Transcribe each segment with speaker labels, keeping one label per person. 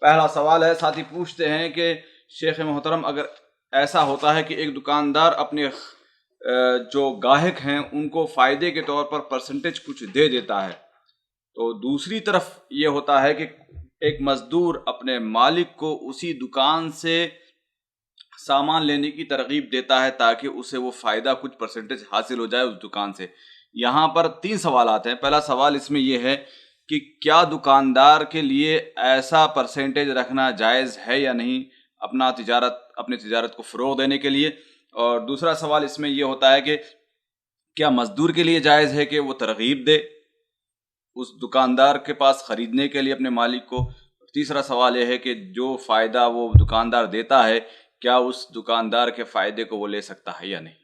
Speaker 1: پہلا سوال ہے، ساتھی پوچھتے ہیں کہ شیخ محترم اگر ایسا ہوتا ہے کہ ایک دکاندار اپنے جو گاہک ہیں ان کو فائدے کے طور پر پرسنٹیج کچھ دے دیتا ہے، تو دوسری طرف یہ ہوتا ہے کہ ایک مزدور اپنے مالک کو اسی دکان سے سامان لینے کی ترغیب دیتا ہے تاکہ اسے وہ فائدہ کچھ پرسنٹیج حاصل ہو جائے اس دکان سے۔ یہاں پر 3 سوالات ہیں۔ پہلا سوال اس میں یہ ہے کہ کیا دکاندار کے لیے ایسا پرسنٹیج رکھنا جائز ہے یا نہیں اپنی تجارت کو فروغ دینے کے لیے؟ اور دوسرا سوال اس میں یہ ہوتا ہے کہ کیا مزدور کے لیے جائز ہے کہ وہ ترغیب دے اس دکاندار کے پاس خریدنے کے لیے اپنے مالک کو؟ تیسرا سوال یہ ہے کہ جو فائدہ وہ دکاندار دیتا ہے کیا اس دکاندار کے فائدے کو وہ لے سکتا ہے یا نہیں؟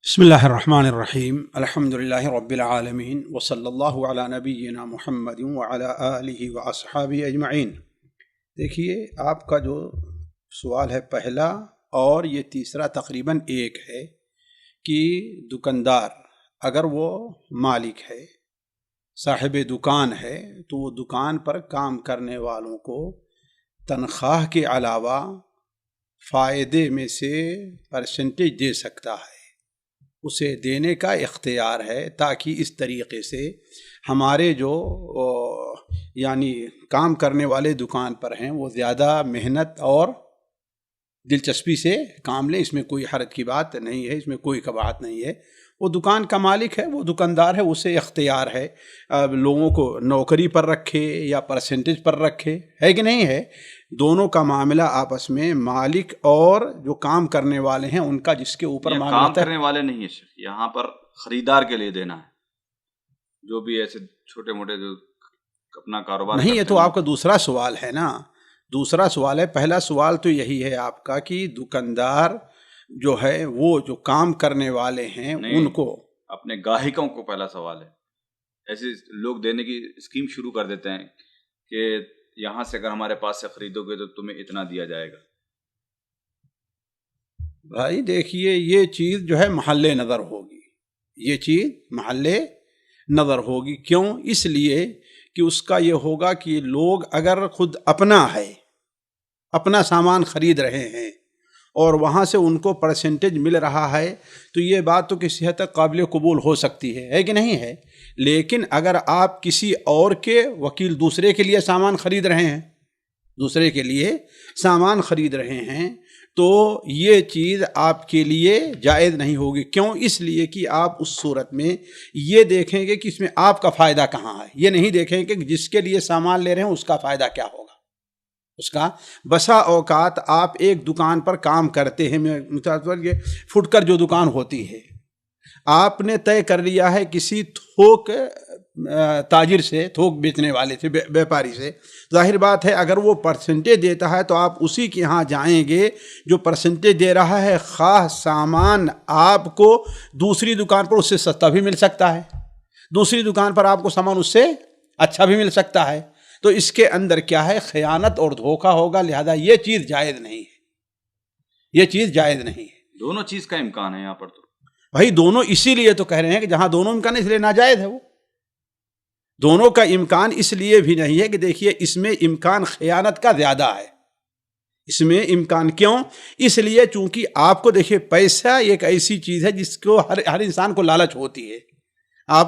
Speaker 2: بسم اللہ الرحمن الرحیم، الحمدللہ رب العالمین، وصلی اللہ علی نبینا محمد وعلی آلہ واصحابہ اجمعین۔ دیکھیے، آپ کا جو سوال ہے پہلا اور یہ تیسرا تقریباً ایک ہے کہ دکاندار اگر وہ مالک ہے، صاحب دکان ہے، تو وہ دکان پر کام کرنے والوں کو تنخواہ کے علاوہ فائدے میں سے پرسنٹیج دے سکتا ہے، اسے دینے کا اختیار ہے، تاکہ اس طریقے سے ہمارے جو یعنی کام کرنے والے دکان پر ہیں وہ زیادہ محنت اور دلچسپی سے کام لیں۔ اس میں کوئی حرج کی بات نہیں ہے، اس میں کوئی قباحت نہیں ہے۔ وہ دکان کا مالک ہے، وہ دکاندار ہے، اسے اختیار ہے لوگوں کو نوکری پر رکھے یا پرسنٹیج پر رکھے، ہے کہ نہیں ہے؟ دونوں کا معاملہ آپس میں مالک اور جو کام کرنے والے ہیں ان کا جس کے اوپر معاملہ
Speaker 1: کام کرنے والے نہیں ہے شیخ، یہاں پر خریدار کے لیے دینا ہے، جو بھی ایسے چھوٹے موٹے جو اپنا کاروبار
Speaker 2: نہیں۔ یہ تو آپ کا دوسرا سوال ہے نا، دوسرا سوال ہے۔ پہلا سوال تو یہی ہے آپ کا کہ دکاندار جو ہے وہ جو کام کرنے والے ہیں ان کو
Speaker 1: اپنے گاہکوں کو، پہلا سوال ہے ایسے لوگ دینے کی اسکیم شروع کر دیتے ہیں کہ یہاں سے اگر ہمارے پاس سے خریدو گے تو تمہیں اتنا دیا جائے گا۔
Speaker 2: بھائی دیکھیے، یہ چیز جو ہے محل نظر ہوگی، یہ چیز محل نظر ہوگی۔ کیوں؟ اس لیے کہ اس کا یہ ہوگا کہ لوگ اگر خود اپنا ہے، اپنا سامان خرید رہے ہیں اور وہاں سے ان کو پرسنٹیج مل رہا ہے تو یہ بات تو کسی حد تک قابل قبول ہو سکتی ہے کہ نہیں ہے؟ لیکن اگر آپ کسی اور کے وکیل دوسرے کے لیے سامان خرید رہے ہیں، دوسرے کے لیے سامان خرید رہے ہیں تو یہ چیز آپ کے لیے جائز نہیں ہوگی۔ کیوں؟ اس لیے کہ آپ اس صورت میں یہ دیکھیں گے کہ اس میں آپ کا فائدہ کہاں ہے، یہ نہیں دیکھیں گے کہ جس کے لیے سامان لے رہے ہیں اس کا فائدہ کیا ہوگا۔ اس کا بسا اوقات آپ ایک دکان پر کام کرتے ہیں، یہ فٹ کر جو دکان ہوتی ہے، آپ نے طے کر لیا ہے کسی تھوک تاجر سے، تھوک بیچنے والے سے، بیپاری سے، ظاہر بات ہے اگر وہ پرسنٹیج دیتا ہے تو آپ اسی کے ہاں جائیں گے جو پرسنٹیج دے رہا ہے، خواہ سامان آپ کو دوسری دکان پر اس سے سستا بھی مل سکتا ہے، دوسری دکان پر آپ کو سامان اس سے اچھا بھی مل سکتا ہے، تو اس کے اندر کیا ہے؟ خیانت اور دھوکہ ہوگا، لہذا یہ چیز جائز نہیں ہے، یہ چیز جائز نہیں ہے۔
Speaker 1: دونوں چیز کا امکان ہے یہاں پر تو
Speaker 2: بھائی دونوں اسی لیے تو کہہ رہے ہیں کہ جہاں دونوں امکان ہے اس لیے ناجائز ہے۔ وہ دونوں کا امکان اس لیے بھی نہیں ہے کہ دیکھیے اس میں امکان خیانت کا زیادہ ہے، اس میں امکان کیوں؟ اس لیے چونکہ آپ کو دیکھیے پیسہ ایک ایسی چیز ہے جس کو ہر انسان کو لالچ ہوتی ہے۔ آپ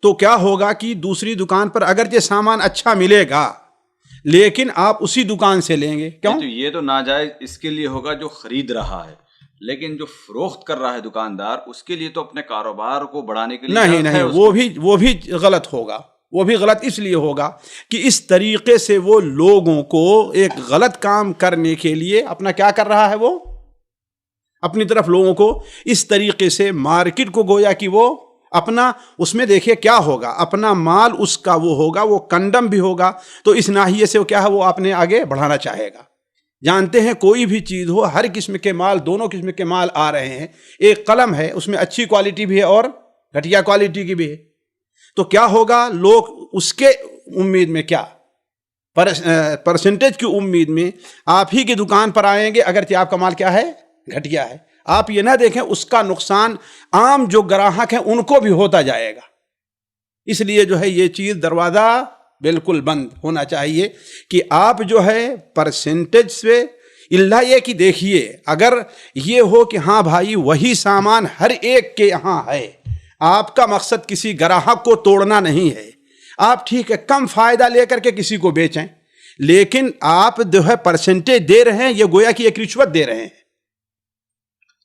Speaker 2: تو کیا ہوگا کہ دوسری دکان پر اگرچہ سامان اچھا ملے گا لیکن آپ اسی دکان سے لیں گے، کیوں؟
Speaker 1: تو یہ تو ناجائز اس کے لیے ہوگا جو خرید رہا ہے، لیکن جو فروخت کر رہا ہے دکاندار، اس کے لیے تو اپنے کاروبار کو بڑھانے کے لیے
Speaker 2: نہیں، وہ بھی غلط ہوگا، وہ بھی غلط اس لیے ہوگا کہ اس طریقے سے وہ لوگوں کو ایک غلط کام کرنے کے لیے اپنا کیا کر رہا ہے، وہ اپنی طرف لوگوں کو اس طریقے سے مارکیٹ کو گویا کہ وہ اپنا، اس میں دیکھیے کیا ہوگا، اپنا مال اس کا وہ ہوگا، وہ کنڈم بھی ہوگا، تو اس ناحیے سے وہ کیا ہے، وہ اپنے آگے بڑھانا چاہے گا۔ جانتے ہیں کوئی بھی چیز ہو، ہر قسم کے مال، دونوں قسم کے مال آ رہے ہیں، ایک قلم ہے اس میں اچھی کوالٹی بھی ہے اور گھٹیا کوالٹی کی بھی ہے، تو کیا ہوگا، لوگ اس کے امید میں کیا پرسنٹیج کی امید میں آپ ہی کی دکان پر آئیں گے، اگرچہ آپ کا مال کیا ہے، گھٹیا ہے۔ آپ یہ نہ دیکھیں اس کا نقصان عام جو گراہک ہیں ان کو بھی ہوتا جائے گا، اس لیے جو ہے یہ چیز دروازہ بالکل بند ہونا چاہیے کہ آپ جو ہے پرسنٹیج سے اللہ یہ کہ دیکھیے اگر یہ ہو کہ ہاں بھائی وہی سامان ہر ایک کے یہاں ہے، آپ کا مقصد کسی گراہک کو توڑنا نہیں ہے، آپ ٹھیک ہے کم فائدہ لے کر کے کسی کو بیچیں، لیکن آپ جو ہے پرسنٹیج دے رہے ہیں، یہ گویا کہ ایک رشوت دے رہے ہیں۔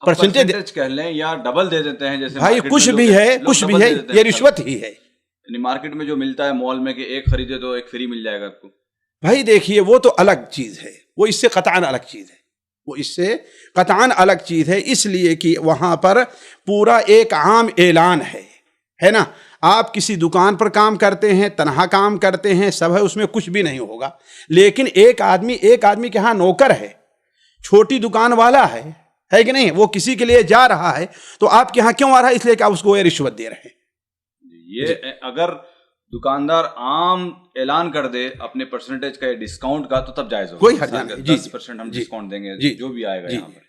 Speaker 1: پرسنٹیج کہہ لیں یا ڈبل دے دیتے ہیں، جیسے
Speaker 2: بھائی کچھ بھی ہے کچھ بھی ہے، یہ رشوت ہی ہے۔
Speaker 1: یعنی مارکیٹ میں جو ملتا ہے مال میں کہ ایک خریدے تو ایک فری مل جائے گا آپ کو،
Speaker 2: بھائی دیکھیے وہ تو الگ چیز ہے، وہ اس سے قطعاً الگ چیز ہے، وہ اس سے قطعاً الگ چیز ہے، اس لیے کہ وہاں پر پورا ایک عام اعلان ہے نا۔ آپ کسی دکان پر کام کرتے ہیں، تنہا کام کرتے ہیں، سب ہے، اس میں کچھ بھی نہیں ہوگا، لیکن ایک آدمی کے ہاں نوکر ہے، چھوٹی دکان والا ہے کہ نہیں، وہ کسی کے لیے جا رہا ہے تو آپ کے ہاں کیوں آ رہا ہے؟ اس لیے کہ آپ اس کو یہ رشوت دے رہے ہیں۔
Speaker 1: یہ اگر دکاندار عام اعلان کر دے اپنے پرسنٹیج کا ڈسکاؤنٹ کا تو تب جائز ہوگا،
Speaker 2: کوئی حرجہ نہیں،
Speaker 1: 10% ہم ڈسکاؤنٹ دیں گے جو بھی آئے گا یہاں پر،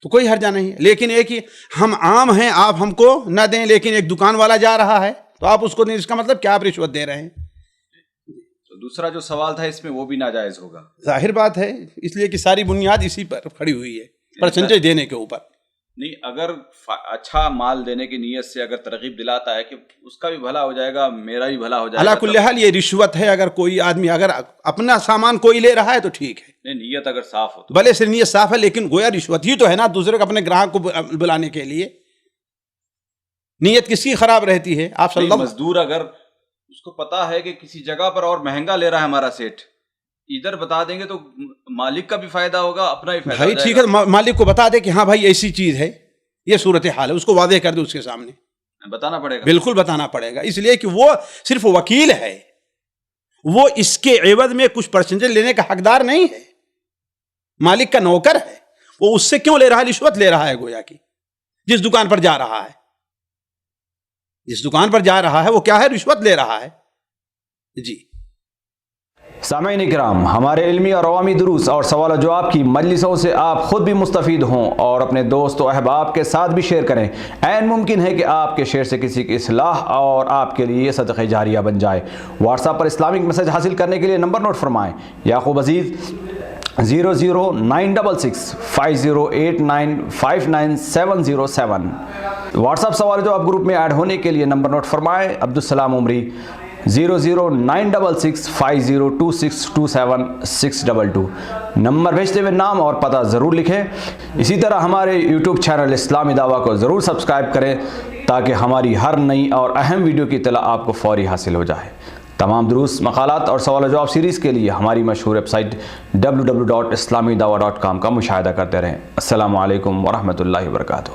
Speaker 2: تو کوئی حرجہ نہیں، لیکن ایک ہی ہم عام ہیں، آپ ہم کو نہ دیں، لیکن ایک دکان والا جا رہا ہے تو آپ اس کو نہیں، اس کا مطلب کیا آپ رشوت دے رہے ہیں۔
Speaker 1: تو دوسرا جو سوال تھا اس میں وہ بھی ناجائز ہوگا،
Speaker 2: ظاہر بات ہے، اس لیے کہ ساری بنیاد اسی پر کھڑی ہوئی ہے، پرسنٹیج دینے کے اوپر۔
Speaker 1: نہیں، اگر اچھا مال دینے کی نیت سے اگر ترغیب دلاتا ہے کہ اس کا بھی بھلا ہو جائے گا، میرا بھی بھلا ہو جائے گا،
Speaker 2: علا کل حال یہ رشوت ہے۔ اگر کوئی آدمی اگر اپنا سامان کوئی لے رہا ہے تو ٹھیک ہے،
Speaker 1: نہیں نیت اگر صاف ہو تو
Speaker 2: بھلے سے نیت صاف ہے، لیکن گویا رشوت ہی تو ہے نا، دوسرے کو اپنے گراہک کو بلانے کے لیے نیت کس کی خراب رہتی ہے؟ آپ صلی اللہ
Speaker 1: مزدور اگر اس کو پتا ہے کہ کسی جگہ پر اور مہنگا لے رہا ہے ہمارا سیٹ، ادھر بتا دیں گے تو مالک کا بھی فائدہ ہوگا، اپنا بھی فائدہ
Speaker 2: بھائی ٹھیک ہے، مالک کو بتا دے کہ ہاں بھائی ایسی چیز ہے، یہ صورتحال ہے، اس کو واضح کر دے، اس کے سامنے
Speaker 1: بتانا پڑے گا،
Speaker 2: بالکل بتانا پڑے گا، اس لیے کہ وہ صرف وکیل ہے، وہ اس کے عوض میں کچھ پرسنٹیج لینے کا حقدار نہیں ہے، مالک کا نوکر ہے، وہ اس سے کیوں لے رہا ہے؟ رشوت لے رہا ہے گویا کہ جس دکان پر جا رہا ہے، جس دکان پر جا رہا ہے وہ کیا ہے؟ رشوت لے رہا ہے۔ جی
Speaker 3: سامعین کرام، ہمارے علمی اور عوامی دروس اور سوال و جواب کی مجلسوں سے آپ خود بھی مستفید ہوں اور اپنے دوست و احباب کے ساتھ بھی شیئر کریں۔ عین ممکن ہے کہ آپ کے شیئر سے کسی کی اصلاح اور آپ کے لیے صدقہ جاریہ بن جائے۔ واٹس ایپ پر اسلامک میسج حاصل کرنے کے لیے نمبر نوٹ فرمائیں: یعقوب عزیز 00966 5089 59707۔ واٹس ایپ سوال جو آپ گروپ میں ایڈ ہونے کے لیے نمبر نوٹ فرمائیں: عبدالسلام عمری 00966 502627 نمبر بھیجتے ہوئے نام اور پتہ ضرور لکھیں۔ اسی طرح ہمارے یوٹیوب چینل اسلامی دعویٰ کو ضرور سبسکرائب کریں تاکہ ہماری ہر نئی اور اہم ویڈیو کی اطلاع آپ کو فوری حاصل ہو جائے۔ تمام دروس، مقالات اور سوال و جواب سیریز کے لیے ہماری مشہور ویب سائٹ www.islamidawah.com کا مشاہدہ کرتے رہیں۔ السلام علیکم ورحمۃ اللہ وبرکاتہ۔